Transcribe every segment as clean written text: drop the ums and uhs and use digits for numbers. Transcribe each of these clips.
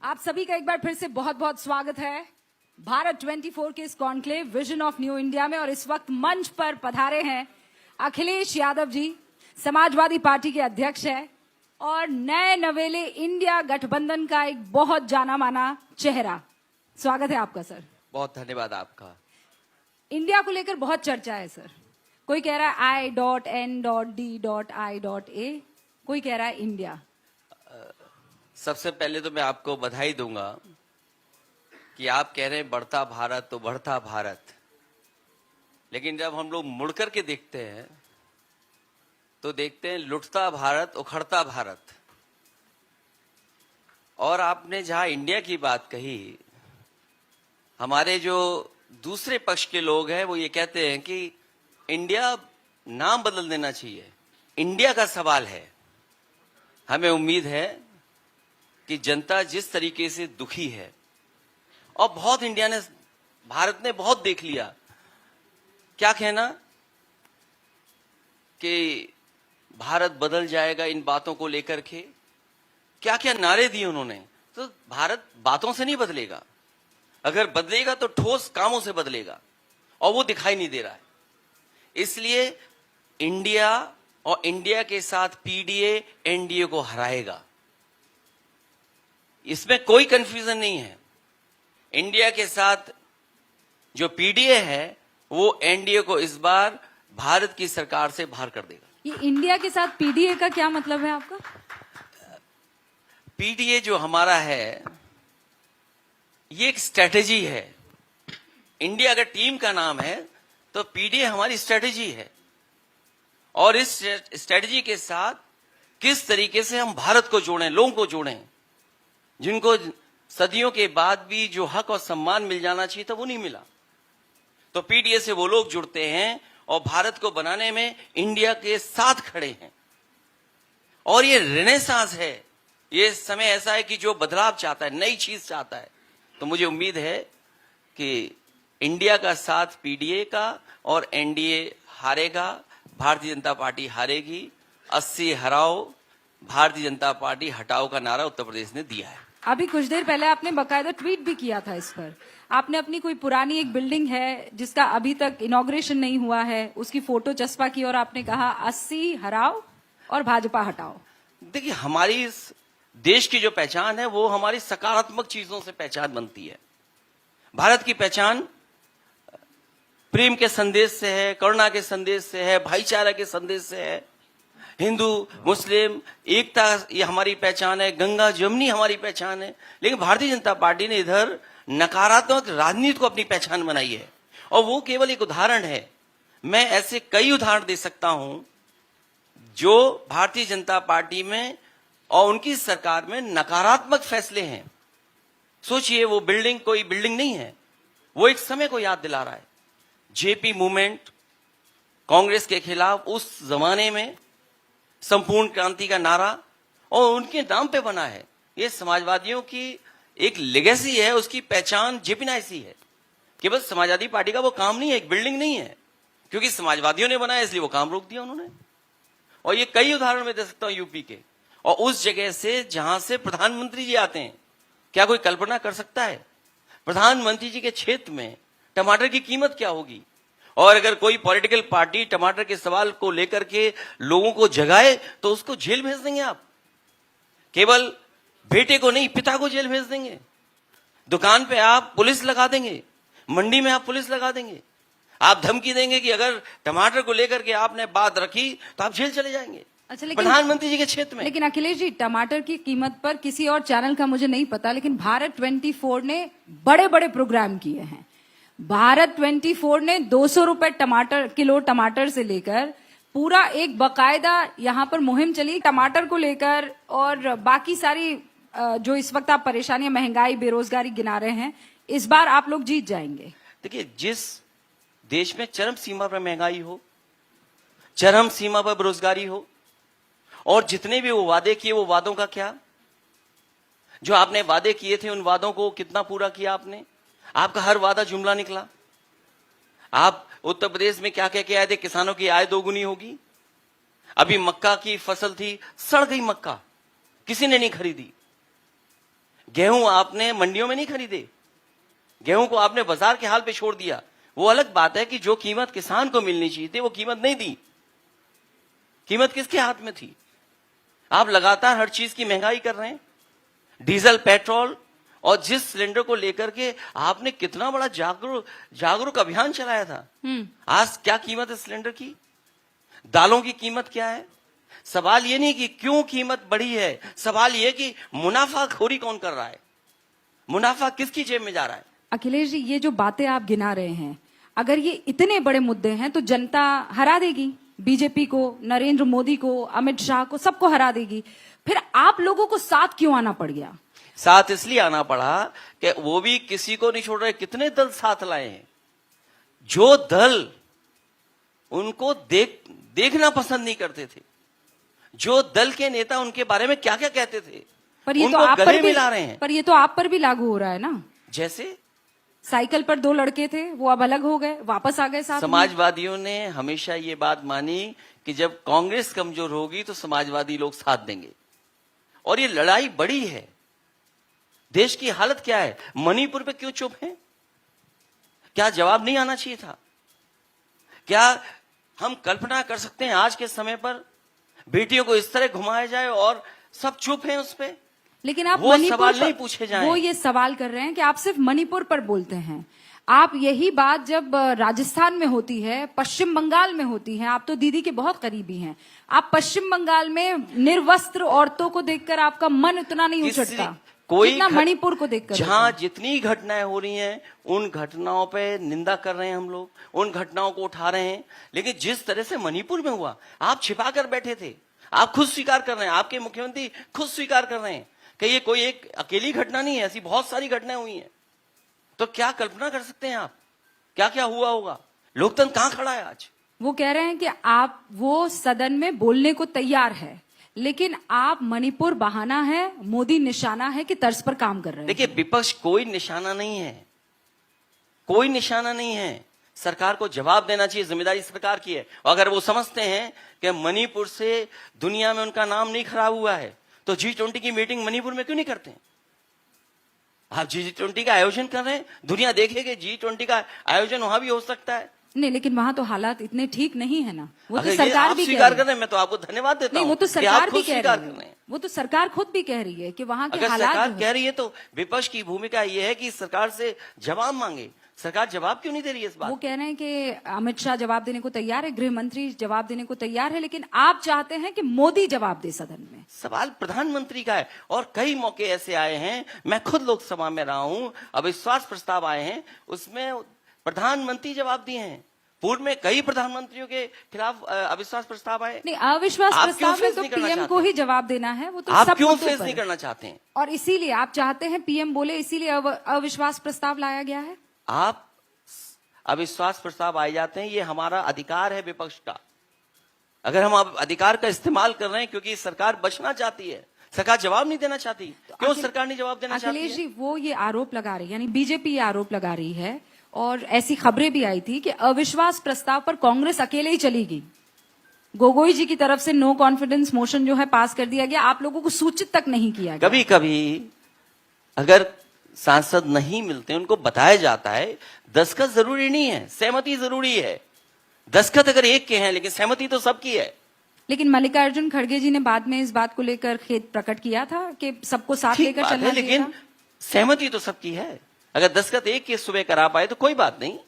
आप सभी का एक बार फिर से बहुत बहुत स्वागत है भारत 24 के इस conclave vision of new India में। और इस वक्त मंच पर पधारे हैं अखिलेश यादव जी, समाजवादी पार्टी के अध्यक्ष है और नए नवेले इंडिया गठबंधन का एक बहुत जाना माना चेहरा। स्वागत है आपका सर। बहुत धन्यवाद आपका। इंडिया को लेकर बहुत चर्चा है सर। कोई कह रहा है I.N.D.I.A, कोई कह रहा है इंडिया। सबसे पहले तो मैं आपको बधाई दूंगा कि आप कह रहे हैं बढ़ता भारत तो बढ़ता भारत, लेकिन जब हम लोग मुड़कर के देखते हैं तो देखते हैं लुटता भारत उखड़ता भारत। और आपने जहां इंडिया की बात कही, हमारे जो दूसरे पक्ष के लोग हैं वो ये कहते हैं कि इंडिया नाम बदल देना चाहिए। इंडिया का सवाल है। हमें उम्मीद है कि जनता जिस तरीके से दुखी है, और बहुत भारत ने बहुत देख लिया, क्या कहना कि भारत बदल जाएगा, इन बातों को लेकर के क्या क्या नारे दिए उन्होंने। तो भारत बातों से नहीं बदलेगा, अगर बदलेगा तो ठोस कामों से बदलेगा, और वो दिखाई नहीं दे रहा है। इसलिए इंडिया और इंडिया के साथ पीडीए एनडीए को हराएगा, इसमें कोई कंफ्यूजन नहीं है। इंडिया के साथ जो पीडीए है वो एनडीए को इस बार भारत की सरकार से बाहर कर देगा। ये इंडिया के साथ पीडीए का क्या मतलब है आपका? पीडीए जो हमारा है ये एक स्ट्रेटेजी है। इंडिया अगर टीम का नाम है तो पीडीए हमारी स्ट्रेटेजी है, और इस स्ट्रेटेजी के साथ किस तरीके से हम भारत को जोड़ें, लोगों को जोड़ें, जिनको सदियों के बाद भी जो हक और सम्मान मिल जाना चाहिए था वो नहीं मिला। तो पीडीए से वो लोग जुड़ते हैं और भारत को बनाने में इंडिया के साथ खड़े हैं। और ये रेनेसांस है, ये समय ऐसा है कि जो बदलाव चाहता है, नई चीज चाहता है। तो मुझे उम्मीद है कि इंडिया का साथ पीडीए का, और एनडीए हारेगा, भारतीय जनता पार्टी हारेगी। 80 हराओ, भारतीय जनता पार्टी हटाओ का नारा उत्तर प्रदेश ने दिया है। अभी कुछ देर पहले आपने बकायदा ट्वीट भी किया था इस पर। आपने अपनी कोई पुरानी एक बिल्डिंग है जिसका अभी तक इनॉग्रेशन नहीं हुआ है, उसकी फोटो चस्पा की और आपने कहा 80 हराओ और भाजपा हटाओ। देखिए, हमारी इस देश की जो पहचान है वो हमारी सकारात्मक चीजों से पहचान बनती है। भारत की पहचान प्रेम के संदेश से है, करुणा के संदेश से है, भाईचारा के संदेश से है। हिंदू मुस्लिम एकता ये हमारी पहचान है, गंगा जमुनी हमारी पहचान है। लेकिन भारतीय जनता पार्टी ने इधर नकारात्मक राजनीति को अपनी पहचान बनाई है, और वो केवल एक उदाहरण है। मैं ऐसे कई उदाहरण दे सकता हूं जो भारतीय जनता पार्टी में और उनकी सरकार में नकारात्मक फैसले हैं। सोचिए, वो बिल्डिंग कोई बिल्डिंग नहीं है, वो एक समय को याद दिला रहा है। जेपी मूवमेंट कांग्रेस के खिलाफ उस जमाने में संपूर्ण क्रांति का नारा, और उनके नाम पे बना है। ये समाजवादियों की एक लेगेसी है, उसकी पहचान जेपीनाइसी है। केवल समाजवादी पार्टी का वो काम नहीं है, एक बिल्डिंग नहीं है, क्योंकि समाजवादियों ने बनाया इसलिए वो काम रोक दिया उन्होंने। और ये कई उदाहरण मैं दे सकता हूं यूपी के, और उस जगह से जहां से प्रधानमंत्री जी आते हैं। क्या कोई कल्पना कर सकता है प्रधानमंत्री जी के क्षेत्र में टमाटर की कीमत क्या होगी? और अगर कोई पॉलिटिकल पार्टी टमाटर के सवाल को लेकर के लोगों को जगाए तो उसको जेल भेज देंगे आप। केवल बेटे को नहीं, पिता को जेल भेज देंगे। दुकान पे आप पुलिस लगा देंगे, मंडी में आप पुलिस लगा देंगे। आप धमकी देंगे कि अगर टमाटर को लेकर के आपने बात रखी तो आप जेल चले जाएंगे। अच्छा, लेकिन प्रधानमंत्री जी के क्षेत्र में। लेकिन अखिलेश जी, टमाटर की कीमत पर किसी और चैनल का मुझे नहीं पता, लेकिन भारत 24 ने बड़े बड़े प्रोग्राम किए हैं। भारत 24 ने 200 रुपए किलो टमाटर से लेकर पूरा एक बकायदा यहाँ पर मुहिम चली टमाटर को लेकर, और बाकी सारी जो इस वक्त आप परेशानियां, महंगाई, बेरोजगारी गिना रहे हैं, इस बार आप लोग जीत जाएंगे। देखिए, जिस देश में चरम सीमा पर महंगाई हो, चरम सीमा पर बेरोजगारी हो, और जितने भी वो वादे किए, वो वादों का क्या? जो आपने वादे किए थे उन वादों को कितना पूरा किया आपने? आपका हर वादा जुमला निकला। आप उत्तर प्रदेश में क्या कह के आए थे? किसानों की आय दोगुनी होगी। अभी मक्का की फसल थी, सड़ गई मक्का, किसी ने नहीं खरीदी। गेहूं आपने मंडियों में नहीं खरीदे, गेहूं को आपने बाजार के हाल पे छोड़ दिया। वो अलग बात है कि जो कीमत किसान को मिलनी चाहिए थी वो कीमत नहीं दी। कीमत किसके हाथ में थी? आप लगातार हर चीज की महंगाई कर रहे हैं, डीजल, पेट्रोल, और जिस सिलेंडर को लेकर के आपने कितना बड़ा जागरूक अभियान चलाया था। आज क्या कीमत है सिलेंडर की? दालों की कीमत क्या है? सवाल ये नहीं कि क्यों कीमत बढ़ी है, सवाल ये कि मुनाफाखोरी कौन कर रहा है, मुनाफा किसकी जेब में जा रहा है। अखिलेश जी, ये जो बातें आप गिना रहे हैं, अगर ये इतने बड़े मुद्दे हैं तो जनता हरा देगी बीजेपी को, नरेंद्र मोदी को, अमित शाह को, सबको हरा देगी। फिर आप लोगों को साथ क्यों आना पड़ गया? साथ इसलिए आना पड़ा कि वो भी किसी को नहीं छोड़ रहे। कितने दल साथ लाए हैं, जो दल उनको देखना पसंद नहीं करते थे, जो दल के नेता उनके बारे में क्या क्या कहते थे, पर ये तो उनको आप गले पर भी मिला रहे हैं। पर ये तो आप पर भी लागू हो रहा है ना। जैसे साइकिल पर 2 लड़के थे, वो अब अलग हो गए, वापस आ गए साथ में। समाजवादियों ने हमेशा ये बात मानी कि जब कांग्रेस कमजोर होगी तो समाजवादी लोग साथ देंगे, और ये लड़ाई बड़ी है। देश की हालत क्या है? मणिपुर पे क्यों चुप है? क्या जवाब नहीं आना चाहिए था? क्या हम कल्पना कर सकते हैं आज के समय पर बेटियों को इस तरह घुमाया जाए और सब चुप हैं उस पे? लेकिन आप वो मणिपुर सवाल पर, नहीं पूछे जाएं। वो ये सवाल कर रहे हैं कि आप सिर्फ मणिपुर पर बोलते हैं। आप यही बात जब राजस्थान में होती है, पश्चिम बंगाल में होती है, आप तो दीदी के बहुत करीबी हैं, आप पश्चिम बंगाल में निर्वस्त्र औरतों को देखकर आपका मन इतना नहीं उछटता जितना मणिपुर को देखकर। जहां जितनी घटनाएं हो रही हैं उन घटनाओं पे निंदा कर रहे हैं हम लोग, उन घटनाओं को उठा रहे हैं, लेकिन जिस तरह से मणिपुर में हुआ, आप छिपा कर बैठे थे, आप खुद स्वीकार कर रहे हैं, आपके मुख्यमंत्री खुद स्वीकार कर रहे हैं कि ये कोई एक अकेली घटना नहीं है, ऐसी बहुत सारी घटनाएं हुई हैं। तो क्या कल्पना कर सकते हैं आप क्या क्या हुआ होगा? लोकतंत्र कहां खड़ा है आज? वो कह रहे हैं कि आप वो सदन में बोलने को तैयार है, लेकिन आप मणिपुर बहाना है, मोदी निशाना है कि तर्ज पर काम कर रहे हैं। देखिए, विपक्ष कोई निशाना नहीं है, कोई निशाना नहीं है। सरकार को जवाब देना चाहिए, जिम्मेदारी सरकार की है। और अगर वो समझते हैं कि मणिपुर से दुनिया में उनका नाम नहीं खराब हुआ है तो G20 की मीटिंग मणिपुर में क्यों नहीं करते? आप G20 का आयोजन कर रहे हैं, दुनिया देखेगी G20 का आयोजन वहां भी हो सकता है। नहीं, लेकिन वहां तो हालात इतने ठीक नहीं है ना। वो तो अगर सरकार भी स्वीकार कर रहे हैं, मैं तो आपको धन्यवाद देता हूं। नहीं, वो तो सरकार भी कह स्वीकार रही कर रहे है, हैं। वो तो सरकार खुद भी कह रही है कि वहां के अगर हालात सरकार जो है- कह रही है तो विपक्ष की भूमिका यह है कि सरकार से जवाब मांगे। सरकार जवाब क्यों नहीं दे रही है इस बात? वो कह रहे हैं कि अमित शाह जवाब देने को तैयार है, गृह मंत्री जवाब देने को तैयार है, लेकिन आप चाहते हैं कि मोदी जवाब दे सदन में। सवाल प्रधानमंत्री का है, और कई मौके ऐसे आए हैं, मैं खुद लोकसभा में रहा हूं, अविश्वास प्रस्ताव आए हैं, उसमें प्रधानमंत्री जवाब दिए हैं। पूर्व में कई प्रधानमंत्रियों के खिलाफ अविश्वास प्रस्ताव आए। नहीं, अविश्वास आप प्रस्ताव क्यों में फेस तो नहीं करना पीएम को चाहते? ही जवाब देना है, वो तो आप सब क्यों मुद्दों फेस पर नहीं है। करना चाहते हैं? और इसीलिए आप चाहते हैं पीएम बोले, इसीलिए अविश्वास प्रस्ताव लाया गया है। आप अविश्वास प्रस्ताव आए जाते हैं, ये हमारा अधिकार है विपक्ष का। अगर हम अधिकार का इस्तेमाल कर रहे हैं क्योंकि सरकार बचना चाहती है, सरकार जवाब नहीं देना चाहती, क्यों सरकार नहीं जवाब देना चाहती है? अखिलेश जी, वो ये आरोप लगा रही है, यानी बीजेपी ये आरोप लगा रही है, और ऐसी खबरें भी आई थी कि अविश्वास प्रस्ताव पर कांग्रेस अकेले ही चलेगी। गोगोई जी की तरफ से नो कॉन्फिडेंस मोशन जो है पास कर दिया गया, आप लोगों को सूचित तक नहीं किया गया। कभी कभी अगर सांसद नहीं मिलते, उनको बताया जाता है, दस्तखत जरूरी नहीं है, सहमति जरूरी है। दस्तखत अगर एक के हैं लेकिन सहमति तो सबकी है। लेकिन मल्लिकार्जुन खड़गे जी ने बाद में इस बात को लेकर खेद प्रकट किया था कि सबको साथ ठीक लेकर बात चलना है, चाहिए लेकिन था। सहमति तो सबकी है। अगर दस्तखत एक के सुबह करा पाए तो कोई बात नहीं,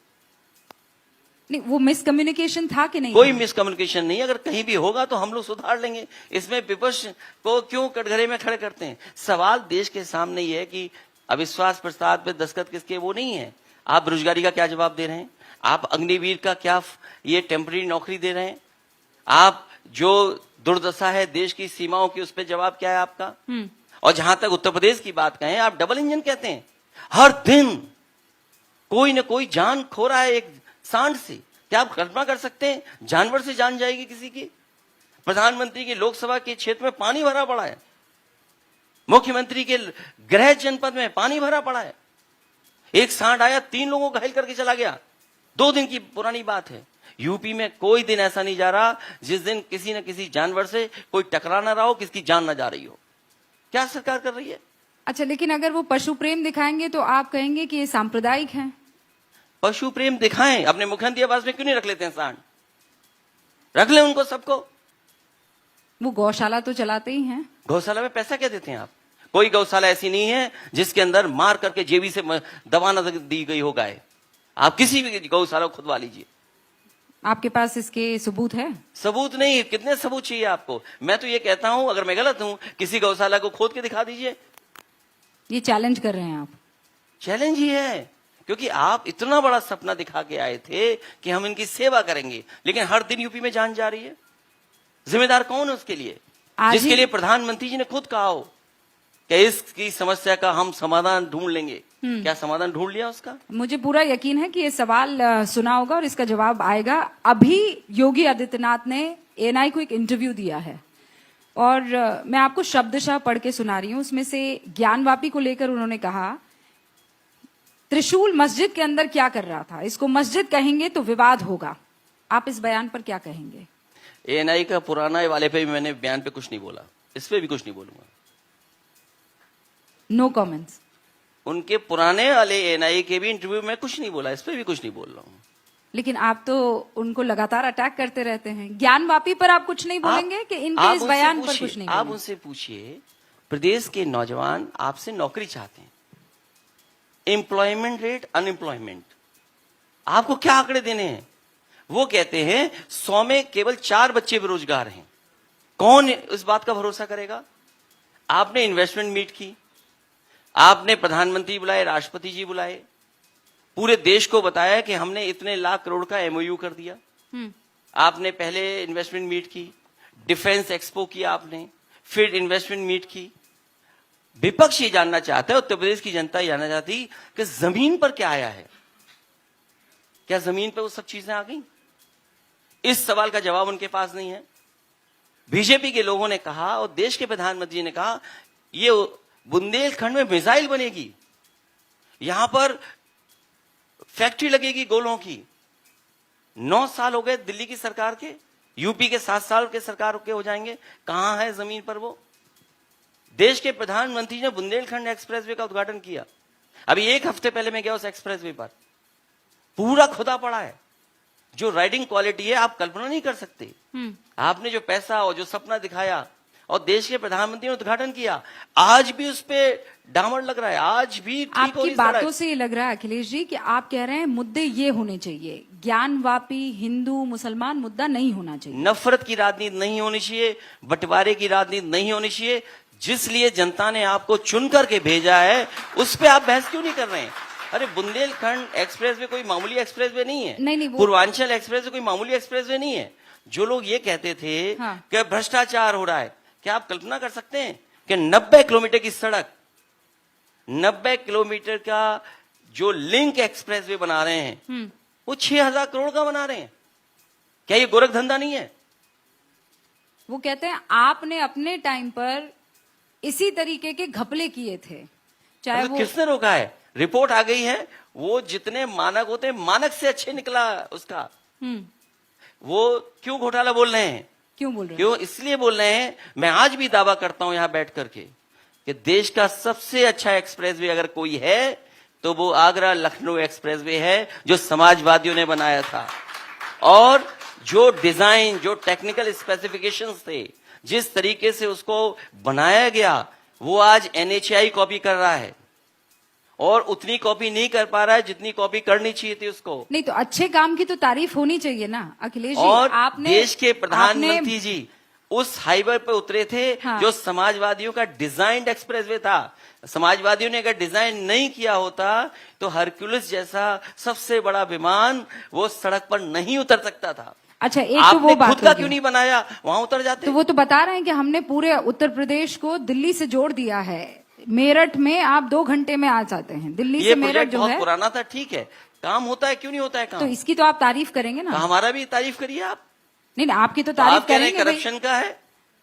नहीं, वो मिसकम्युनिकेशन था कि नहीं? कोई था? मिसकम्युनिकेशन नहीं। अगर कहीं भी होगा तो हम लोग सुधार लेंगे। इसमें विपक्ष को क्यों कटघरे में खड़े करते हैं? सवाल देश के सामने ये है कि अविश्वास प्रस्ताव पे दस्तखत किसके, वो नहीं है। आप बेरोजगारी का क्या जवाब दे रहे हैं? आप अग्निवीर का क्या ये टेम्पररी नौकरी दे रहे हैं? आप जो दुर्दशा है देश की सीमाओं की, उस पर जवाब क्या है आपका? और जहां तक उत्तर प्रदेश की बात कहें, आप डबल इंजन कहते हैं। हर दिन कोई न कोई जान खो रहा है एक सांड से। क्या आप कल्पना कर सकते हैं जानवर से जान जाएगी किसी की? प्रधानमंत्री की लोकसभा के क्षेत्र में पानी भरा पड़ा है, मुख्यमंत्री के गृह जनपद में पानी भरा पड़ा है। एक सांड आया, 3 लोगों को घायल करके चला गया। 2 दिन की पुरानी बात है। यूपी में कोई दिन ऐसा नहीं जा रहा जिस दिन किसी न किसी जानवर से कोई टकरा ना रहा हो, किसकी जान ना जा रही हो। क्या सरकार कर रही है? अच्छा, लेकिन अगर वो पशु प्रेम दिखाएंगे तो आप कहेंगे कि ये सांप्रदायिक है। पशु प्रेम दिखाएं, अपने मुखंदी आवाज में क्यों नहीं रख लेते हैं सांड? रख ले उनको सबको। वो गौशाला तो चलाते ही हैं। गौशाला में पैसा क्या देते हैं आप? कोई गौशाला ऐसी नहीं है जिसके अंदर मार करके जेबी से दवा न दी गई हो गाय। आप किसी भी गौशाला को खुदवा लीजिए। आपके पास इसके सबूत है? सबूत नहीं, कितने सबूत चाहिए आपको? मैं तो ये कहता हूं, अगर मैं गलत हूं, किसी गौशाला को खोद के दिखा दीजिए। ये चैलेंज कर रहे हैं आप? चैलेंज ही है, क्योंकि आप इतना बड़ा सपना दिखा के आए थे कि हम इनकी सेवा करेंगे, लेकिन हर दिन यूपी में जान जा रही है। जिम्मेदार कौन है उसके लिए? जिसके लिए प्रधानमंत्री जी ने खुद कहा हो कि इसकी समस्या का हम समाधान ढूंढ लेंगे। क्या समाधान ढूंढ लिया उसका? मुझे पूरा यकीन है कि ये सवाल सुना होगा और इसका जवाब आएगा। अभी योगी आदित्यनाथ ने एएनआई को एक इंटरव्यू दिया है और मैं आपको शब्दशः पढ़ के सुना रही हूं। उसमें से ज्ञानवापी को लेकर उन्होंने कहा, त्रिशूल मस्जिद के अंदर क्या कर रहा था, इसको मस्जिद कहेंगे तो विवाद होगा। आप इस बयान पर क्या कहेंगे? एएनआई का पुराना वाले पे भी मैंने बयान पे कुछ नहीं बोला, इस पे भी कुछ नहीं बोलूंगा। No comments. उनके पुराने वाले एएनआई के भी इंटरव्यू में कुछ नहीं बोला, इस पे भी कुछ नहीं बोल रहा हूँ। लेकिन आप तो उनको लगातार अटैक करते रहते हैं। ज्ञानवापी पर आप कुछ नहीं बोलेंगे कि इनके इस बयान पर कुछ नहीं? आप उनसे पूछिए, प्रदेश के नौजवान आपसे नौकरी चाहते हैं, एम्प्लॉयमेंट रेट, अनएम्प्लॉयमेंट, आपको क्या आंकड़े देने हैं? वो कहते हैं 100 में केवल 4 बच्चे बेरोजगार हैं। कौन इस बात का भरोसा करेगा? आपने इन्वेस्टमेंट मीट की, आपने प्रधानमंत्री बुलाए, राष्ट्रपति जी बुलाए, पूरे देश को बताया कि हमने इतने लाख करोड़ का एमओयू कर दिया। आपने पहले इन्वेस्टमेंट मीट की, डिफेंस एक्सपो किया आपने, फिर इन्वेस्टमेंट मीट की। विपक्ष ये जानना चाहता है, उत्तर प्रदेश की जनता ये जानना चाहती कि जमीन पर क्या आया है। क्या जमीन पर वो सब चीजें आ गई? इस सवाल का जवाब उनके पास नहीं है। बीजेपी के लोगों ने कहा और देश के प्रधानमंत्री ने कहा, ये बुंदेलखंड में मिसाइल बनेगी, यहां पर फैक्ट्री लगेगी गोलों की। 9 साल हो गए दिल्ली की सरकार के, यूपी के 7 साल के सरकार के हो जाएंगे, कहां है जमीन पर वो? देश के प्रधानमंत्री ने बुंदेलखंड एक्सप्रेसवे का उद्घाटन किया। अभी 1 हफ्ते पहले मैं गया उस एक्सप्रेसवे पर, पूरा खुदा पड़ा है। जो राइडिंग क्वालिटी है आप कल्पना नहीं कर सकते। आपने जो पैसा और जो सपना दिखाया और देश के प्रधानमंत्री ने उद्घाटन किया, आज भी उस पे डामर लग रहा है, आज भी आपकी बातों से ये लग रहा है अखिलेश जी कि आप कह रहे हैं मुद्दे ये होने चाहिए, ज्ञानवापी हिंदू मुसलमान मुद्दा नहीं होना चाहिए, नफरत की राजनीति नहीं होनी चाहिए, बंटवारे की राजनीति नहीं होनी चाहिए। जिस लिए जनता ने आपको चुन करके भेजा है उस पे आप बहस क्यों नहीं कर रहे हैं? अरे बुंदेलखंड एक्सप्रेसवे कोई मामूली एक्सप्रेसवे नहीं है। नहीं, पूर्वांचल एक्सप्रेसवे कोई मामूली एक्सप्रेसवे नहीं है। जो लोग ये कहते थे कि भ्रष्टाचार हो रहा है, क्या आप कल्पना कर सकते हैं कि 90 किलोमीटर की सड़क, 90 किलोमीटर का जो लिंक एक्सप्रेसवे बना रहे हैं वो 6000 करोड़ का बना रहे हैं? क्या ये गोरख धंधा नहीं है? वो कहते हैं आपने अपने टाइम पर इसी तरीके के घपले किए थे, चाहे वो किसने रोका है? रिपोर्ट आ गई है, वो जितने मानक होते हैं मानक से अच्छे निकला उसका। वो क्यों घोटाला बोल रहे हैं? क्यों बोल रहे हैं? क्यों? इसलिए बोल रहे हैं, मैं आज भी दावा करता हूं यहां बैठ करके कि देश का सबसे अच्छा एक्सप्रेसवे अगर कोई है तो वो आगरा लखनऊ एक्सप्रेसवे है, जो समाजवादियों ने बनाया था। और जो डिजाइन, जो टेक्निकल स्पेसिफिकेशंस थे, जिस तरीके से उसको बनाया गया, वो आज एनएचएआई कॉपी कर रहा है और उतनी कॉपी नहीं कर पा रहा है जितनी कॉपी करनी चाहिए थी उसको। नहीं तो अच्छे काम की तो तारीफ होनी चाहिए ना अखिलेश जी। और आपने देश के प्रधानमंत्री जी उस हाईवे पे उतरे थे जो समाजवादियों का डिजाइंड एक्सप्रेसवे था। समाजवादियों ने अगर डिजाइन नहीं किया होता तो हरक्यूलिस जैसा सबसे बड़ा विमान वो सड़क पर नहीं उतर सकता था। अच्छा, एक तो वो बात खुद का क्यों नहीं बनाया, वहां उतर जाते। तो वो तो बता रहे हैं कि हमने पूरे उत्तर प्रदेश को दिल्ली से जोड़ दिया है। मेरठ में आप 2 घंटे में आ जाते हैं, दिल्ली से मेरठ जो है। पुराना था, ठीक है, काम होता है, क्यों नहीं होता है काम? तो इसकी तो आप तारीफ करेंगे ना? हमारा भी तारीफ करिए आप। नहीं, आपकी तो तारीफ करेंगे। करप्शन का है,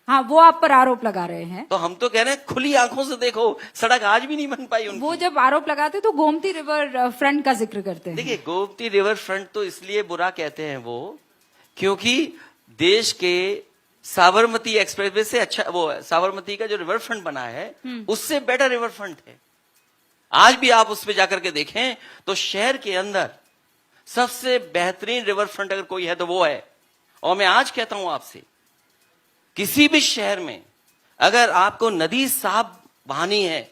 हाँ, वो आप पर आरोप लगा रहे हैं। तो हम तो कह रहे हैं खुली आंखों से देखो, सड़क आज भी नहीं बन पाई उनकी। वो जब आरोप लगाते तो गोमती रिवर फ्रंट का जिक्र करते हैं। देखिए, गोमती रिवर फ्रंट तो इसलिए बुरा कहते हैं वो, क्योंकि देश के साबरमती एक्सप्रेसवे से अच्छा, वो साबरमती का जो रिवर फ्रंट बना है उससे बेटर रिवर फ्रंट है। आज भी आप उस पे जाकर के देखें तो शहर के अंदर सबसे बेहतरीन रिवर फ्रंट अगर कोई है तो वो है। और मैं आज कहता हूं आपसे, किसी भी शहर में अगर आपको नदी साफ बहानी है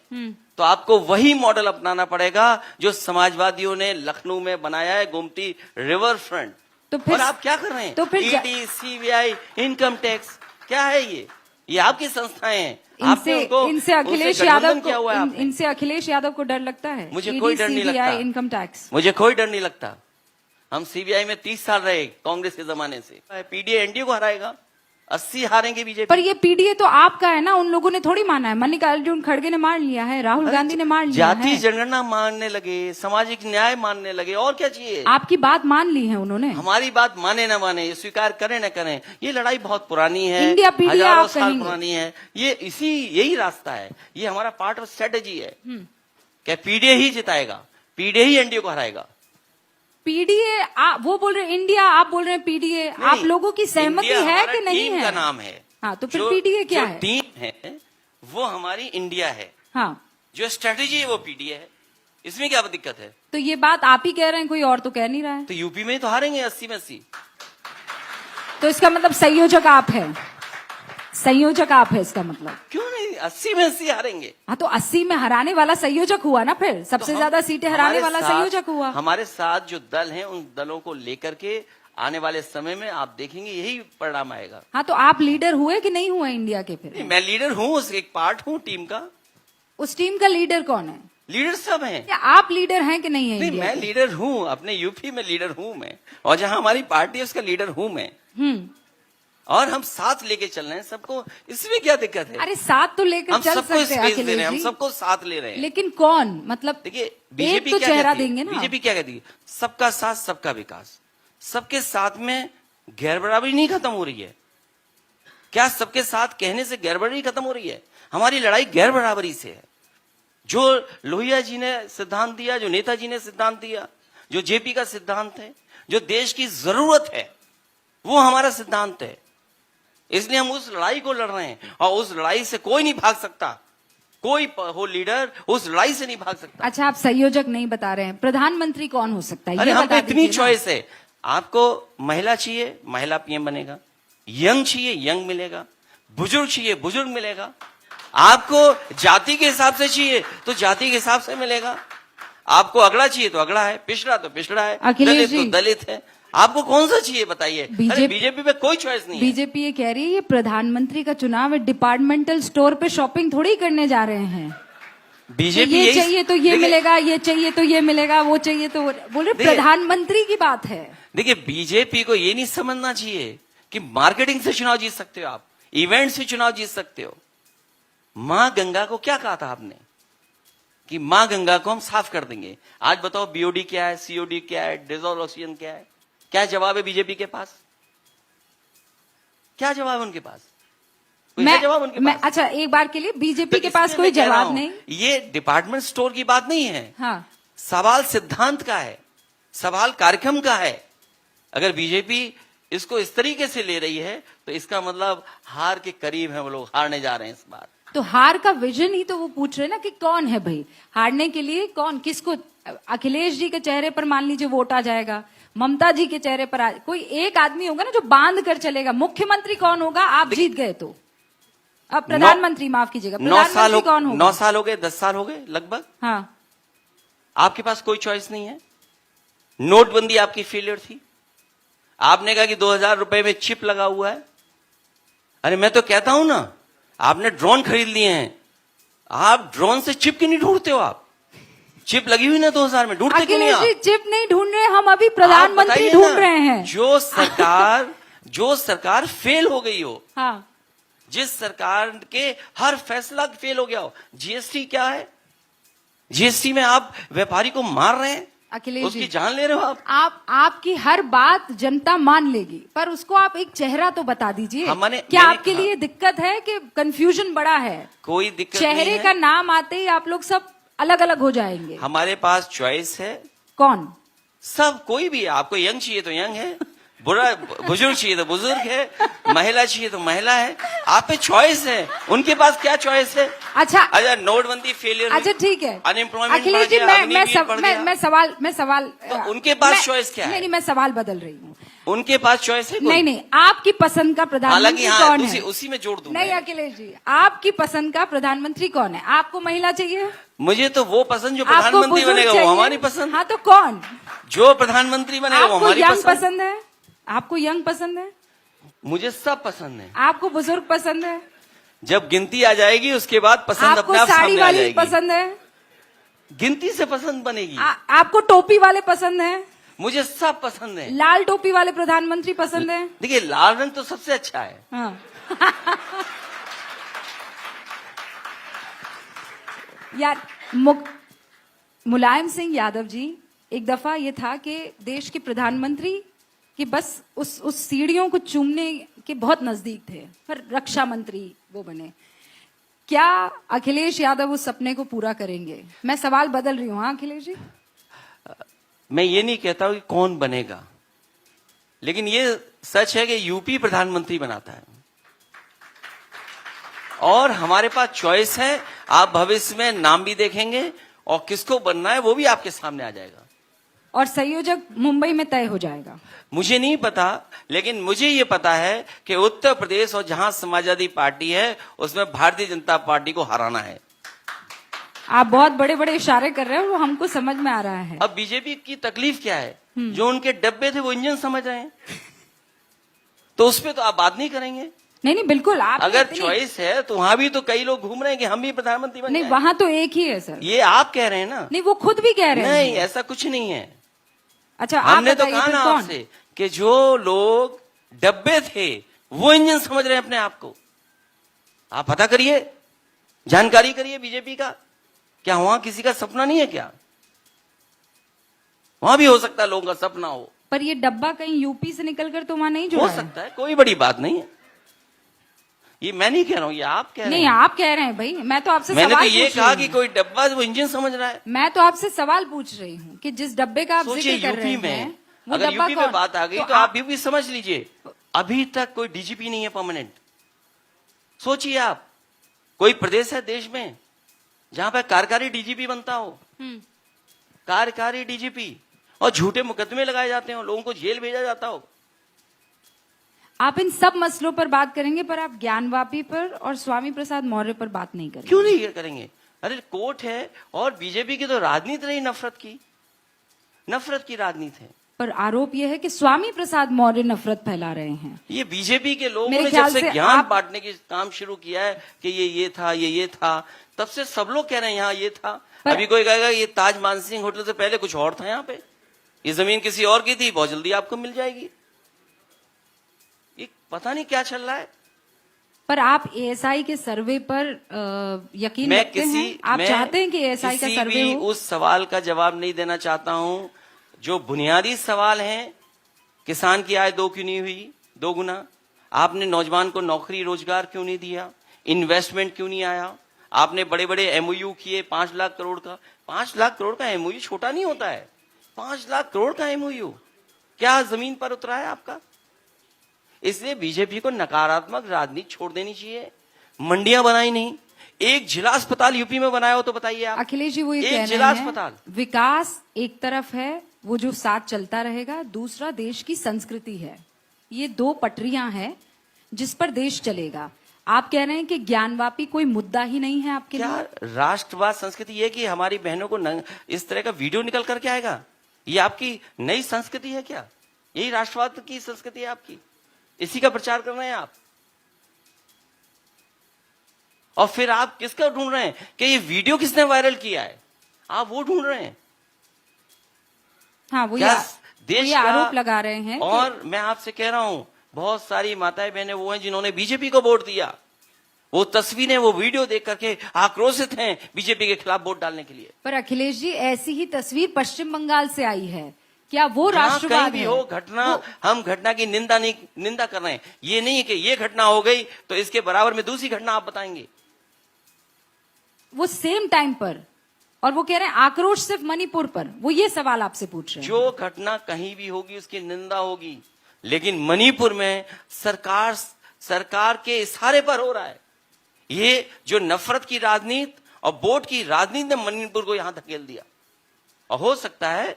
तो आपको वही मॉडल अपनाना पड़ेगा जो समाजवादियों ने लखनऊ में बनाया है, गोमती रिवर फ्रंट। तो फिर और आप क्या कर रहे हैं? तो फिर ईडी, सीबीआई, इनकम टैक्स, क्या है ये आपकी संस्थाएं हैं। आपने उनको इनसे अखिलेश उनसे यादव गठबंधन को किया हुआ है आपने। इनसे अखिलेश यादव को डर लगता है? मुझे कोई डर नहीं लगता। इनकम टैक्स, मुझे कोई डर नहीं लगता। हम सीबीआई में 30 साल रहे कांग्रेस के जमाने से। पीडीए एनडीए को हराएगा, 80 हारेंगे बीजेपी। पर ये पीडीए तो आपका है ना, उन लोगों ने थोड़ी माना है। मल्लिकार्जुन खड़गे ने मान लिया है, राहुल गांधी ने मान लिया जाति है, जनगणना मानने लगे, सामाजिक न्याय मानने लगे, और क्या चाहिए? आपकी बात मान ली है उन्होंने। हमारी बात माने ना माने, ये स्वीकार करें ना करें, ये लड़ाई बहुत पुरानी है, इंडिया पीडीए हजारों आप साल कहेंगे। पुरानी है। ये यही रास्ता है, ये हमारा पार्ट ऑफ स्ट्रेटेजी है। क्या पीडीए ही जिताएगा, पीडीए ही एनडीए को हराएगा? पीडीए वो बोल रहे हैं इंडिया, आप बोल रहे हैं पीडीए। आप लोगों की सहमति इंडिया है हमारा कि नहीं टीम है? का नाम है। हाँ, तो फिर जो- पीडीए क्या जो है? टीम है वो हमारी इंडिया है, हाँ, जो स्ट्रेटेजी है वो पीडीए है। इसमें क्या दिक्कत है? तो ये बात आप ही कह रहे हैं, कोई और तो कह नहीं रहा है। तो यूपी में तो हारेंगे 80 में 80। तो इसका मतलब संयोजक आप है, संयोजक आप है इसका मतलब। क्यों नहीं, 80 में 80 हारेंगे। हाँ, तो 80 में हराने वाला संयोजक हुआ ना, फिर सबसे तो हम- ज्यादा सीटें हराने हमारे वाला साथ- संयोजक हुआ। हमारे साथ जो दल हैं उन दलों को लेकर के आने वाले समय में आप देखेंगे यही परिणाम आएगा। हाँ, तो आप लीडर हुए कि नहीं हुए इंडिया के? नहीं, फिर मैं लीडर हूँ, उसका एक पार्ट हूँ टीम का। उस टीम का लीडर कौन है? लीडर सब हैं। या आप लीडर हैं कि नहीं है नहीं, इंडिया मैं के? लीडर हूँ, अपने यूपी में लीडर हूँ मैं, और जहां हमारी पार्टी है उसका लीडर हूँ मैं। और हम साथ लेके चल रहे हैं सबको, इसमें क्या दिक्कत है? अरे साथ तो लेकर हम चल सबको सकते हैं स्पेस दे रहे हैं, हम अखिलेश जी, सबको साथ ले रहे हैं। लेकिन कौन? मतलब देखिए एक बीजेपी तो क्या चेहरा कहती है? देंगे ना। बीजेपी क्या कहती है? सबका साथ सबका विकास। सबके साथ में गैर बराबरी नहीं खत्म हो रही है। क्या सबके साथ कहने से गैर बराबरी खत्म हो रही है? हमारी लड़ाई गैर बराबरी से है। जो लोहिया जी ने सिद्धांत दिया, जो नेताजी ने सिद्धांत दिया, जो जेपी का सिद्धांत है, जो देश की जरूरत है, वो हमारा सिद्धांत है। इसलिए हम उस लड़ाई को लड़ रहे हैं, और उस लड़ाई से कोई नहीं भाग सकता। कोई हो लीडर उस लड़ाई से नहीं भाग सकता। अच्छा, आप संयोजक नहीं बता रहे हैं, प्रधानमंत्री कौन हो सकता है अरे ये हम तो बता इतनी दीजिए ना। चॉइस है। आपको महिला चाहिए, महिला पीएम बनेगा। यंग चाहिए, यंग मिलेगा। बुजुर्ग चाहिए, बुजुर्ग मिलेगा। आपको जाति के हिसाब से चाहिए तो जाति के हिसाब से मिलेगा। आपको अगड़ा चाहिए तो अगड़ा है, पिछड़ा तो पिछड़ा है, अखिलेश दलित जी, तो दलित है। आपको कौन सा चाहिए बताइए? अरे बीजेपी में कोई चॉइस नहीं है। बीजेपी ये कह रही है ये प्रधानमंत्री का चुनाव है, डिपार्टमेंटल स्टोर पे शॉपिंग थोड़ी करने जा रहे हैं। बीजेपी ये यही- चाहिए तो ये देखिए- मिलेगा, ये चाहिए तो ये मिलेगा, वो चाहिए तो बोले देखिए- प्रधानमंत्री की बात है। देखिए बीजेपी को ये नहीं समझना चाहिए कि मार्केटिंग से चुनाव जीत सकते हो, आप इवेंट से चुनाव जीत सकते हो। मां गंगा को क्या कहा था आपने कि मां गंगा को हम साफ कर देंगे? आज बताओ बीओडी क्या है, सीओडी क्या है, डिजॉल्व ऑक्सीजन क्या है? क्या जवाब है बीजेपी के पास? क्या जवाब है उनके पास? कोई है जवाब उनके पास? अच्छा, एक बार के लिए बीजेपी तो के पास इसलिए कोई मैं कह रहा जवाब हूं, नहीं। ये डिपार्टमेंट स्टोर की बात नहीं है। हाँ, सवाल सिद्धांत का है, सवाल कार्यक्रम का है। अगर बीजेपी इसको इस तरीके से ले रही है तो इसका मतलब हार के करीब है, वो लोग हारने जा रहे हैं इस बार। तो हार का विजन ही तो वो पूछ रहे हैं ना कि कौन है भाई हारने के लिए, कौन किसको? अखिलेश जी के चेहरे पर मान लीजिए वोट आ जाएगा, ममता जी के चेहरे पर कोई एक आदमी होगा ना जो बांध कर चलेगा। मुख्यमंत्री कौन होगा? आप जीत गए तो। अब प्रधानमंत्री, माफ कीजिएगा, 9 साल प्रधानमंत्री कौन होगा? 9 साल हो गए, 10 साल हो गए लगभग। हाँ, आपके पास कोई चॉइस नहीं है। नोटबंदी आपकी फेलियर थी। आपने कहा कि 2000 रुपए में चिप लगा हुआ है। अरे मैं तो कहता हूं ना, आपने ड्रोन खरीद लिए हैं, आप ड्रोन से चिप क्यों नहीं ढूंढते हो? आप चिप लगी हुई ना 2000 में, ढूंढते क्यों नहीं अखिलेश जी आप? चिप नहीं ढूंढ रहे, हम अभी आप प्रधानमंत्री बताइए ढूंढ ना, रहे हैं। जो सरकार फेल हो गई हो, हाँ, जिस सरकार के हर फैसला फेल हो गया हो। जीएसटी क्या है? जीएसटी में आप व्यापारी को मार रहे हैं, अखिलेश उसकी जी, जान ले रहे हो आप। आपकी हर बात जनता मान लेगी, पर उसको आप एक चेहरा तो बता दीजिए। क्या मैंने आपके कहा- लिए दिक्कत है कि कंफ्यूजन बड़ा है? कोई दिक्कत नहीं चेहरे है। का नाम आते ही आप लोग सब अलग अलग हो जाएंगे। हमारे पास चॉइस है। कौन? सब कोई भी है। आपको यंग चाहिए तो यंग है, बुरा बुजुर्ग चाहिए तो बुजुर्ग है, महिला चाहिए तो महिला है। आप पे चॉइस है, उनके पास क्या चॉइस है? अच्छा नोटबंदी फेलियर, अच्छा ठीक है अनएम्प्लॉयमेंट अखिलेश जी, मैं सवाल तो उनके पास चॉइस क्या है? नहीं, मैं सवाल बदल रही हूँ। उनके पास चॉइस है? नहीं, आपकी पसंद का प्रधानमंत्री हालांकि कौन है? उसी में जोड़ दूं नहीं मैं। अखिलेश जी, आपकी पसंद का प्रधानमंत्री कौन है? आपको महिला चाहिए? मुझे तो वो पसंद जो आपको प्रधानमंत्री बुजुर्ग बनेगा, चाहिए? वो हमारी पसंद। हाँ तो कौन? जो प्रधानमंत्री बनेगा वो आपको हमारी यंग पसंद। पसंद है? आपको यंग पसंद है? मुझे सब पसंद है। आपको बुजुर्ग पसंद है? जब गिनती आ जाएगी उसके बाद पसंद आपको अपने आप साड़ी सामने आ वाली जाएगी। पसंद है? गिनती से पसंद बनेगी। आपको टोपी वाले पसंद है? मुझे सब पसंद है। लाल टोपी वाले प्रधानमंत्री पसंद है? देखिए, लाल रंग तो सबसे अच्छा है। हाँ। यार मुलायम सिंह यादव जी, एक दफा ये था कि देश के प्रधानमंत्री कि बस उस सीढ़ियों को चूमने के बहुत नजदीक थे, पर रक्षा मंत्री वो बने। क्या अखिलेश यादव उस सपने को पूरा करेंगे? मैं सवाल बदल रही हूँ। हाँ अखिलेश जी, मैं ये नहीं कहता हूं कि कौन बनेगा, लेकिन ये सच है कि यूपी प्रधानमंत्री बनाता है और हमारे पास चॉइस है। आप भविष्य में नाम भी देखेंगे और किसको बनना है वो भी आपके सामने आ जाएगा। और संयोजक मुंबई में तय हो जाएगा? मुझे नहीं पता, लेकिन मुझे ये पता है कि उत्तर प्रदेश और जहां समाजवादी पार्टी है उसमें भारतीय जनता पार्टी को हराना है। आप बहुत बड़े बड़े इशारे कर रहे हो, वो हमको समझ में आ रहा है। अब बीजेपी की तकलीफ क्या है? जो उनके डब्बे थे वो इंजन समझ रहे हैं, तो उस पर तो आप बात नहीं करेंगे। नहीं बिल्कुल, आप अगर चॉइस है तो वहां भी तो कई लोग घूम रहे हैं कि हम भी प्रधानमंत्री बन नहीं, जाएं। वहां तो एक ही है सर। ये आप कह रहे हैं ना? नहीं, वो खुद भी कह रहे हैं। नहीं, ऐसा कुछ नहीं है। अच्छा, हमने आप तो बताइए कहा फिर ना कौन? आपसे कि जो लोग डब्बे थे वो इंजन समझ रहे हैं अपने आप को। आप पता करिए, जानकारी करिए बीजेपी का। क्या वहां किसी का सपना नहीं है क्या? वहां भी हो सकता है लोगों का सपना हो, पर ये डब्बा कहीं यूपी से निकलकर तो वहां नहीं जुड़ा हो है? सकता है, कोई बड़ी बात नहीं है। ये मैं नहीं कह रहा हूं, ये आप कह रहे नहीं, हैं। आप कह रहे हैं भाई, मैं तो आपसे मैंने सवाल तो ये पूछ कहा रही कि हूँ। कोई डब्बा वो इंजन समझ रहा है। मैं तो आपसे सवाल पूछ रही हूँ कि जिस डब्बे का आप सोचिए जिक्र कर रहे यूपी हैं, में, वो अगर डब्बा यूपी में कौन? बात आ गई तो आप यूपी समझ लीजिए, अभी तक कोई डीजीपी नहीं है परमानेंट। सोचिए आप, कोई प्रदेश है देश में जहां पर कार्यकारी डीजीपी बनता हो, कार्यकारी डीजीपी, और झूठे मुकदमे लगाए जाते हो, लोगों को जेल भेजा जाता हो। आप इन सब मसलों पर बात करेंगे, पर आप ज्ञानवापी पर और स्वामी प्रसाद मौर्य पर बात नहीं करेंगे। क्यों नहीं करेंगे? अरे कोर्ट है, और बीजेपी की तो राजनीति रही नफरत की राजनीति है। पर आरोप यह है कि स्वामी प्रसाद मौर्य नफरत फैला रहे हैं। ये बीजेपी के लोगों मेरे ने जब ख्याल से से ज्ञान आप- बांटने की काम शुरू किया है कि ये था, ये था, तब से सब लोग कह रहे हैं यहाँ ये था। अभी कोई कहेगा ये ताज मानसिंह होटल से पहले कुछ और था यहाँ पे, ये जमीन किसी और की थी, बहुत जल्दी आपको मिल जाएगी। ये पता नहीं क्या चल रहा है। पर आप एएसआई के सर्वे पर यकीन रखते हैं? आप चाहते हैं कि एएसआई का सर्वे हो? उस सवाल का जवाब नहीं देना चाहता हूं जो बुनियादी सवाल है। किसान की आय 2 क्यों नहीं हुई, 2 गुना? आपने नौजवान को नौकरी रोजगार क्यों नहीं दिया? इन्वेस्टमेंट क्यों नहीं आया? आपने बड़े बड़े एमओयू किए 5 लाख करोड़ का। 5 लाख करोड़ का एमओयू छोटा नहीं होता है। 5 लाख करोड़ का एमओयू क्या जमीन पर उतरा है आपका? इसलिए बीजेपी को नकारात्मक राजनीति छोड़ देनी चाहिए। मंडियां बनाई नहीं, एक जिला अस्पताल यूपी में बनाया हो तो बताइए आप। अखिलेश जी, वो ये एक कह जिला रहे हैं अस्पताल। विकास एक तरफ है, वो जो साथ चलता रहेगा, दूसरा देश की संस्कृति है। ये 2 पटरियां हैं जिस पर देश चलेगा। आप कह रहे हैं कि ज्ञानवापी कोई मुद्दा ही नहीं है आपके क्या लिए? राष्ट्रवाद संस्कृति ये कि हमारी बहनों को इस तरह का वीडियो निकल करके आएगा, ये आपकी नई संस्कृति है क्या? यही राष्ट्रवाद की संस्कृति है आपकी? इसी का प्रचार कर रहे हैं आप? और फिर आप किसका ढूंढ रहे हैं कि ये वीडियो किसने वायरल किया है? आप वो ढूंढ रहे हैं। हाँ, वो देश ये का आरोप लगा रहे हैं। और मैं आपसे कह रहा हूं, बहुत सारी माताएं बहनें वो हैं जिन्होंने बीजेपी को वोट दिया। वो तस्वीरें, वो वीडियो देख करके आक्रोशित हैं बीजेपी के खिलाफ वोट डालने के लिए। पर अखिलेश जी, ऐसी ही तस्वीर पश्चिम बंगाल से आई है। क्या वो जहां राष्ट्रवाद कहीं भी है? हो घटना, हम घटना की निंदा कर रहे हैं। ये नहीं कि ये घटना हो गई तो इसके बराबर में दूसरी घटना आप बताएंगे। वो सेम टाइम पर, और वो कह रहे हैं आक्रोश सिर्फ मणिपुर पर। वो ये सवाल आपसे पूछ रहे हैं। जो घटना कहीं भी होगी उसकी निंदा होगी। लेकिन मणिपुर में सरकार के इशारे पर हो रहा है। ये जो नफरत की राजनीति और वोट की राजनीति ने मणिपुर को यहां धकेल दिया। और हो सकता है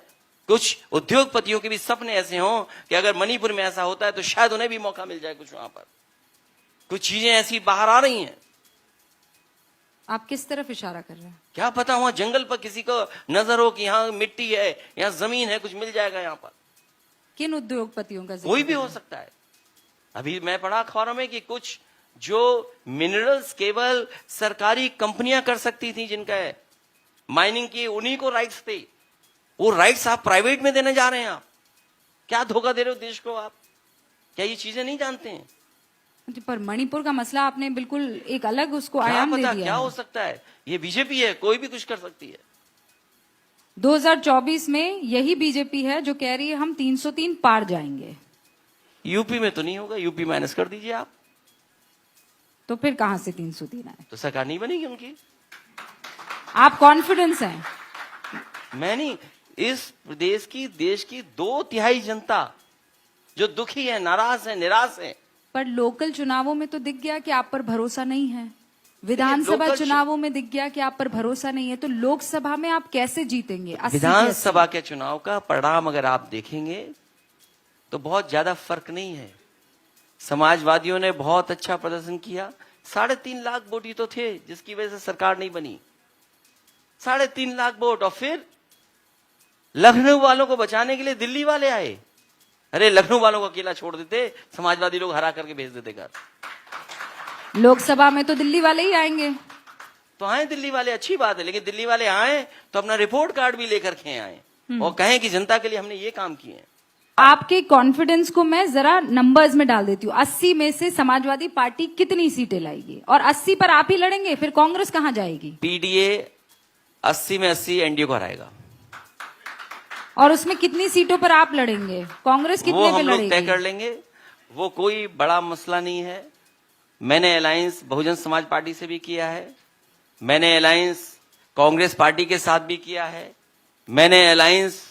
कुछ उद्योगपतियों के भी सपने ऐसे हों कि अगर मणिपुर में ऐसा होता है तो शायद उन्हें भी मौका मिल जाए कुछ वहां पर। कुछ चीजें ऐसी बाहर आ रही हैं। आप किस तरफ इशारा कर रहे हैं? क्या पता वहां जंगल पर किसी को नजर हो कि यहाँ मिट्टी है, यहाँ जमीन है, कुछ मिल जाएगा यहाँ पर। किन उद्योगपतियों का जिक्र कोई भी कर हो रहे हैं? सकता है। अभी मैं पढ़ा अखबारों में कि कुछ जो मिनरल्स केवल सरकारी कंपनियां कर सकती थी, जिनका है माइनिंग की, उन्हीं को राइट्स थे। वो राइट्स आप प्राइवेट में देने जा रहे हैं। आप क्या धोखा दे रहे हो देश को आप? क्या ये चीजें नहीं जानते हैं? जी, पर मणिपुर का मसला आपने बिल्कुल एक अलग उसको क्या आयाम दे पता दिया क्या है। हो सकता है? ये बीजेपी है, कोई भी कुछ कर सकती है। 2024 में यही बीजेपी है जो कह रही है हम 303 पार जाएंगे। यूपी में तो नहीं होगा, यूपी माइनस कर दीजिए आप। तो फिर कहां से 303 आए? तो सरकार नहीं बनेगी उनकी। आप कॉन्फिडेंस हैं? मैं नहीं, इस प्रदेश की, देश की 2/3 जनता जो दुखी है, नाराज है, निराश है। पर लोकल चुनावों में तो दिख गया कि आप पर भरोसा नहीं है। विधानसभा लोकल चुनावों में दिख गया कि आप पर भरोसा नहीं है। तो लोकसभा में आप कैसे जीतेंगे? 80 विधानसभा के चुनाव का परिणाम अगर आप देखेंगे तो बहुत ज्यादा फर्क नहीं है। समाजवादियों ने बहुत अच्छा प्रदर्शन किया। 3.5 लाख वोट ही तो थे जिसकी वजह से सरकार नहीं बनी। 3.5 लाख वोट। और फिर लखनऊ वालों को बचाने के लिए दिल्ली वाले आए। अरे लखनऊ वालों को अकेला छोड़ देते, समाजवादी लोग हरा करके भेज देते घर। लोकसभा में तो दिल्ली वाले ही आएंगे। तो आए दिल्ली वाले, अच्छी बात है, लेकिन दिल्ली वाले आए तो अपना रिपोर्ट कार्ड भी लेकर के आए और कहें कि जनता के लिए हमने ये काम किए हैं। आपके कॉन्फिडेंस को मैं जरा नंबर्स में डाल देती हूँ। 80 में से समाजवादी पार्टी कितनी सीटें लाएगी? और 80 पर आप ही लड़ेंगे, फिर कांग्रेस कहां जाएगी? पीडीए 80 में 80 एनडीए को हराएगा। और उसमें कितनी सीटों पर आप लड़ेंगे? कांग्रेस वो कितने पे हम लोग तय लड़ेगी? कर लेंगे। वो कोई बड़ा मसला नहीं है। मैंने अलायंस बहुजन समाज पार्टी से भी किया है। मैंने अलायंस कांग्रेस पार्टी के साथ भी किया है। मैंने अलायंस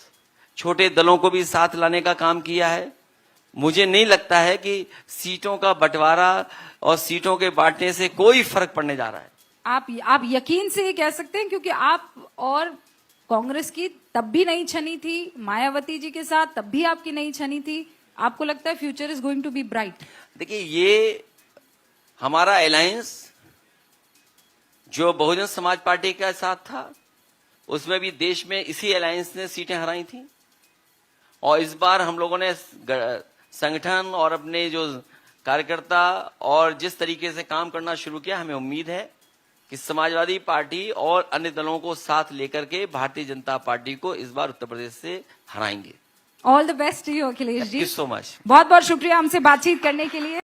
छोटे दलों को भी साथ लाने का काम किया है। मुझे नहीं लगता है कि सीटों का बंटवारा और सीटों के बांटने से कोई फर्क पड़ने जा रहा है। आप यकीन से ये कह सकते हैं, क्योंकि आप और कांग्रेस की तब भी नहीं छनी थी, मायावती जी के साथ तब भी आपकी नहीं छनी थी। आपको लगता है future is going to be bright? देखिए, ये हमारा अलायंस जो बहुजन समाज पार्टी के साथ था, उसमें भी देश में इसी अलायंस ने सीटें हराई थी। और इस बार हम लोगों ने संगठन और अपने जो कार्यकर्ता और जिस तरीके से काम करना शुरू किया, हमें उम्मीद है कि समाजवादी पार्टी और अन्य दलों को साथ लेकर के भारतीय जनता पार्टी को इस बार उत्तर प्रदेश से हराएंगे। All the best to you Akhilesh ji. Thank you so much. बहुत बहुत शुक्रिया हमसे बातचीत करने के लिए।